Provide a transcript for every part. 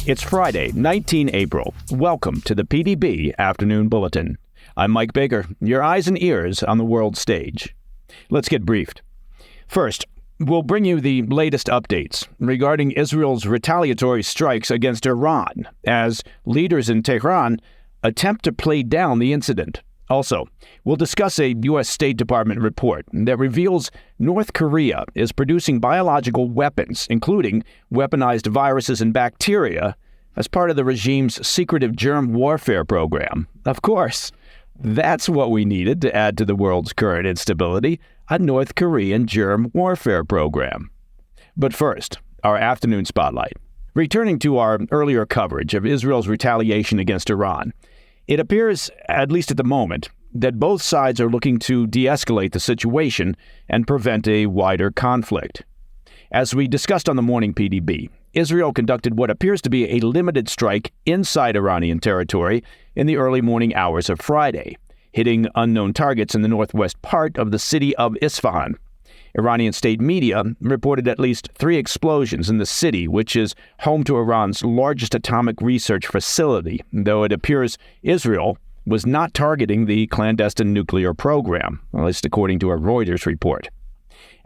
It's Friday, 19 April. Welcome to the PDB Afternoon Bulletin. I'm Mike Baker, your eyes and ears on the world stage. Let's get briefed. First, we'll bring you the latest updates regarding Israel's retaliatory strikes against Iran as leaders in Tehran attempt to play down the incident. Also, we'll discuss a U.S. State Department report that reveals North Korea is producing biological weapons, including weaponized viruses and bacteria, as part of the regime's secretive germ warfare program. Of course, that's what we needed to add to the world's current instability, a North Korean germ warfare program. But first, our afternoon spotlight. Returning to our earlier coverage of Israel's retaliation against Iran, it appears, at least at the moment, that both sides are looking to de-escalate the situation and prevent a wider conflict. As we discussed on the morning PDB, Israel conducted what appears to be a limited strike inside Iranian territory in the early morning hours of Friday, hitting unknown targets in the northwest part of the city of Isfahan. Iranian state media reported at least 3 explosions in the city, which is home to Iran's largest atomic research facility, though it appears Israel was not targeting the clandestine nuclear program, at least according to a Reuters report.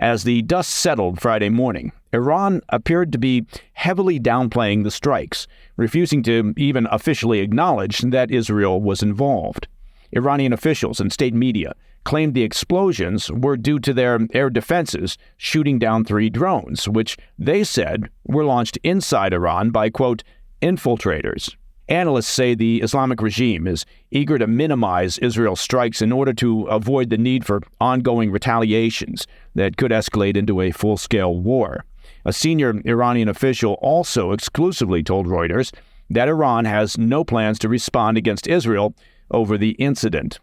As the dust settled Friday morning, Iran appeared to be heavily downplaying the strikes, refusing to even officially acknowledge that Israel was involved. Iranian officials and state media claimed the explosions were due to their air defenses shooting down 3 drones, which they said were launched inside Iran by, quote, infiltrators. Analysts say the Islamic regime is eager to minimize Israel's strikes in order to avoid the need for ongoing retaliations that could escalate into a full-scale war. A senior Iranian official also exclusively told Reuters that Iran has no plans to respond against Israel over the incident.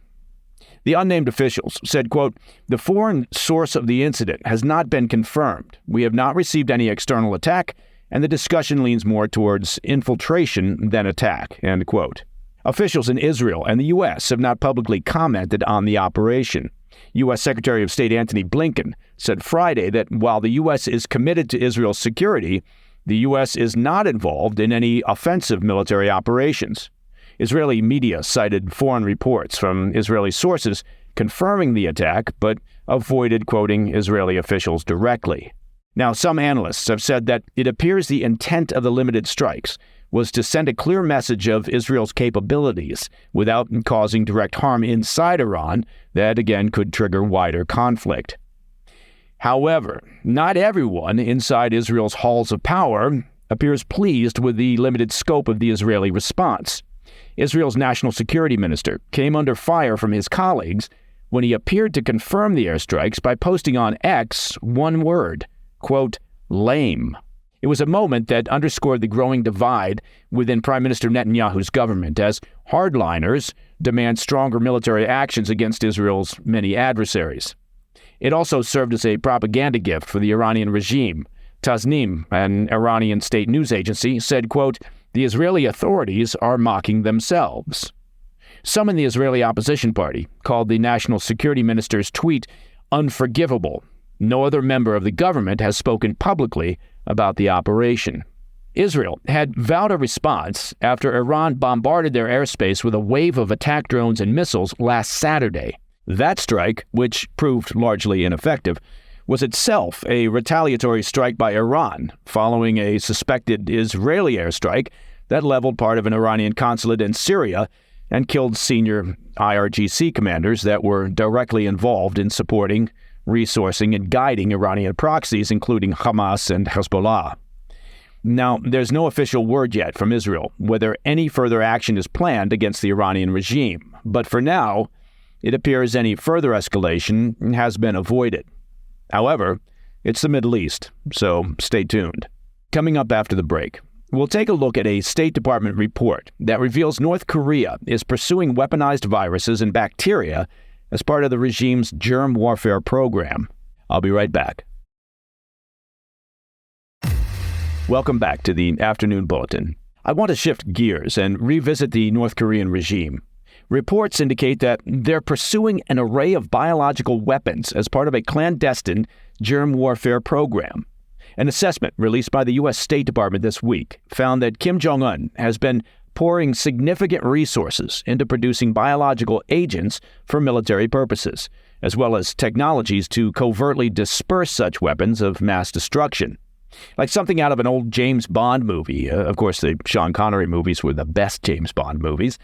The unnamed officials said, quote, the foreign source of the incident has not been confirmed. We have not received any external attack, and the discussion leans more towards infiltration than attack, end quote. Officials in Israel and the U.S. have not publicly commented on the operation. U.S. Secretary of State Antony Blinken said Friday that while the U.S. is committed to Israel's security, the U.S. is not involved in any offensive military operations. Israeli media cited foreign reports from Israeli sources confirming the attack, but avoided quoting Israeli officials directly. Now, some analysts have said that it appears the intent of the limited strikes was to send a clear message of Israel's capabilities without causing direct harm inside Iran that, again, could trigger wider conflict. However, not everyone inside Israel's halls of power appears pleased with the limited scope of the Israeli response. Israel's national security minister came under fire from his colleagues when he appeared to confirm the airstrikes by posting on X one word, quote, lame. It was a moment that underscored the growing divide within Prime Minister Netanyahu's government as hardliners demand stronger military actions against Israel's many adversaries. It also served as a propaganda gift for the Iranian regime. Tasnim, an Iranian state news agency, said, quote, the Israeli authorities are mocking themselves. Some in the Israeli opposition party called the national security minister's tweet unforgivable. No other member of the government has spoken publicly about the operation. Israel had vowed a response after Iran bombarded their airspace with a wave of attack drones and missiles last Saturday. That strike, which proved largely ineffective, was itself a retaliatory strike by Iran following a suspected Israeli airstrike that leveled part of an Iranian consulate in Syria and killed senior IRGC commanders that were directly involved in supporting, resourcing, and guiding Iranian proxies, including Hamas and Hezbollah. Now, there's no official word yet from Israel whether any further action is planned against the Iranian regime, but for now, it appears any further escalation has been avoided. However, it's the Middle East, so stay tuned. Coming up after the break, we'll take a look at a State Department report that reveals North Korea is pursuing weaponized viruses and bacteria as part of the regime's germ warfare program. I'll be right back. Welcome back to the Afternoon Bulletin. I want to shift gears and revisit the North Korean regime. Reports indicate that they're pursuing an array of biological weapons as part of a clandestine germ warfare program. An assessment released by the U.S. State Department this week found that Kim Jong-un has been pouring significant resources into producing biological agents for military purposes, as well as technologies to covertly disperse such weapons of mass destruction. Like something out of an old James Bond movie. Of course, the Sean Connery movies were the best James Bond movies.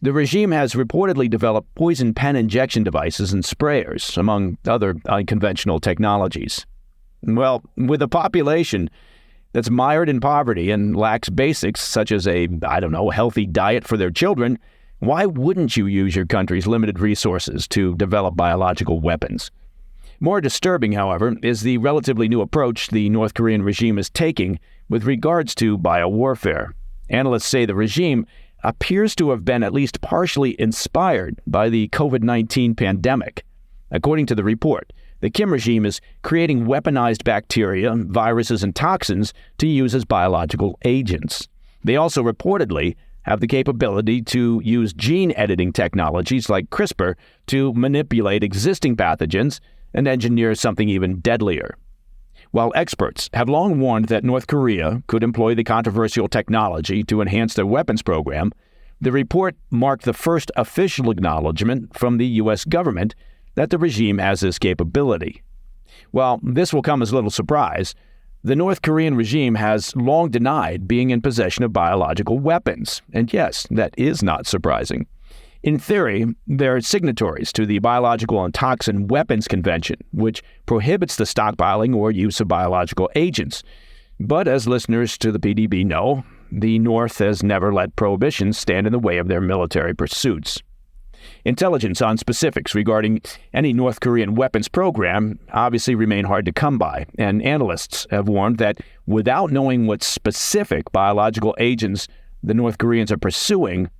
The regime has reportedly developed poison pen injection devices and sprayers, among other unconventional technologies. Well, with a population that's mired in poverty and lacks basics such as a, healthy diet for their children, why wouldn't you use your country's limited resources to develop biological weapons? More disturbing, however, is the relatively new approach the North Korean regime is taking with regards to biowarfare. Analysts say the regime appears to have been at least partially inspired by the COVID-19 pandemic. According to the report, the Kim regime is creating weaponized bacteria, viruses, and toxins to use as biological agents. They also reportedly have the capability to use gene editing technologies like CRISPR to manipulate existing pathogens and engineer something even deadlier. While experts have long warned that North Korea could employ the controversial technology to enhance their weapons program, the report marked the first official acknowledgement from the U.S. government that the regime has this capability. While this will come as little surprise, the North Korean regime has long denied being in possession of biological weapons. And yes, that is not surprising. In theory, they're signatories to the Biological and Toxin Weapons Convention, which prohibits the stockpiling or use of biological agents. But as listeners to the PDB know, the North has never let prohibitions stand in the way of their military pursuits. Intelligence on specifics regarding any North Korean weapons program obviously remain hard to come by, and analysts have warned that without knowing what specific biological agents the North Koreans are pursuing,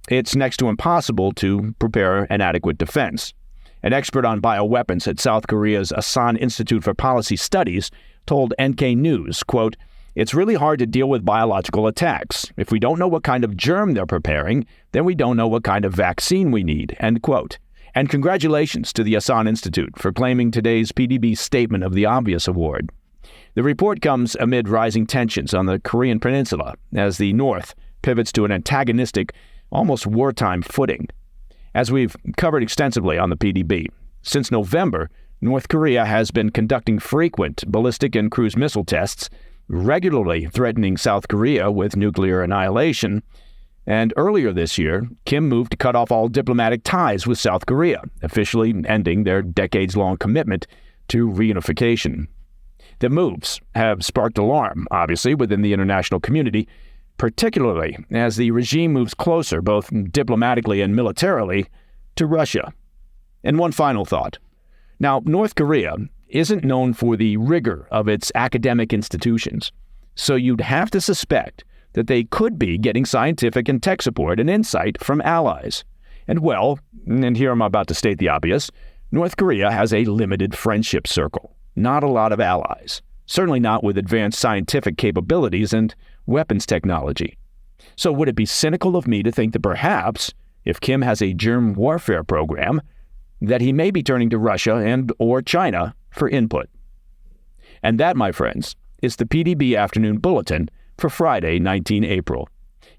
it's next to impossible to prepare an adequate defense. An expert on bioweapons at South Korea's Asan Institute for Policy Studies told NK News, quote, "It's really hard to deal with biological attacks. If we don't know what kind of germ they're preparing, then we don't know what kind of vaccine we need," end quote. And congratulations to the Asan Institute for claiming today's PDB Statement of the Obvious Award. The report comes amid rising tensions on the Korean Peninsula as the North pivots to an antagonistic, almost wartime footing. As we've covered extensively on the PDB, since November, North Korea has been conducting frequent ballistic and cruise missile tests, regularly threatening South Korea with nuclear annihilation. And earlier this year, Kim moved to cut off all diplomatic ties with South Korea, officially ending their decades-long commitment to reunification. The moves have sparked alarm, obviously, within the international community, particularly as the regime moves closer, both diplomatically and militarily, to Russia. And one final thought. Now, North Korea isn't known for the rigor of its academic institutions, so you'd have to suspect that they could be getting scientific and tech support and insight from allies. And well, and here I'm about to state the obvious, North Korea has a limited friendship circle, not a lot of allies, certainly not with advanced scientific capabilities and weapons technology. So would it be cynical of me to think that perhaps, if Kim has a germ warfare program, that he may be turning to Russia and or China for input? And that, my friends, is the PDB Afternoon Bulletin for Friday, 19 April.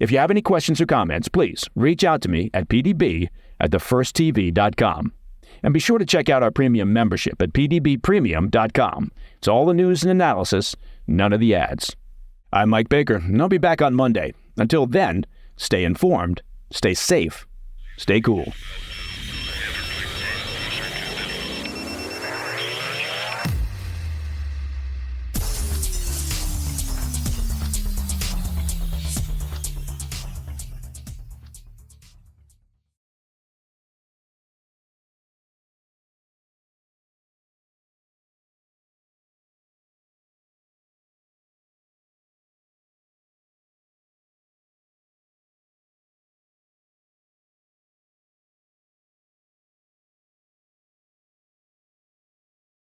If you have any questions or comments, please reach out to me at pdb@thefirsttv.com. And be sure to check out our premium membership at pdbpremium.com. It's all the news and analysis, none of the ads. I'm Mike Baker, and I'll be back on Monday. Until then, stay informed, stay safe, stay cool.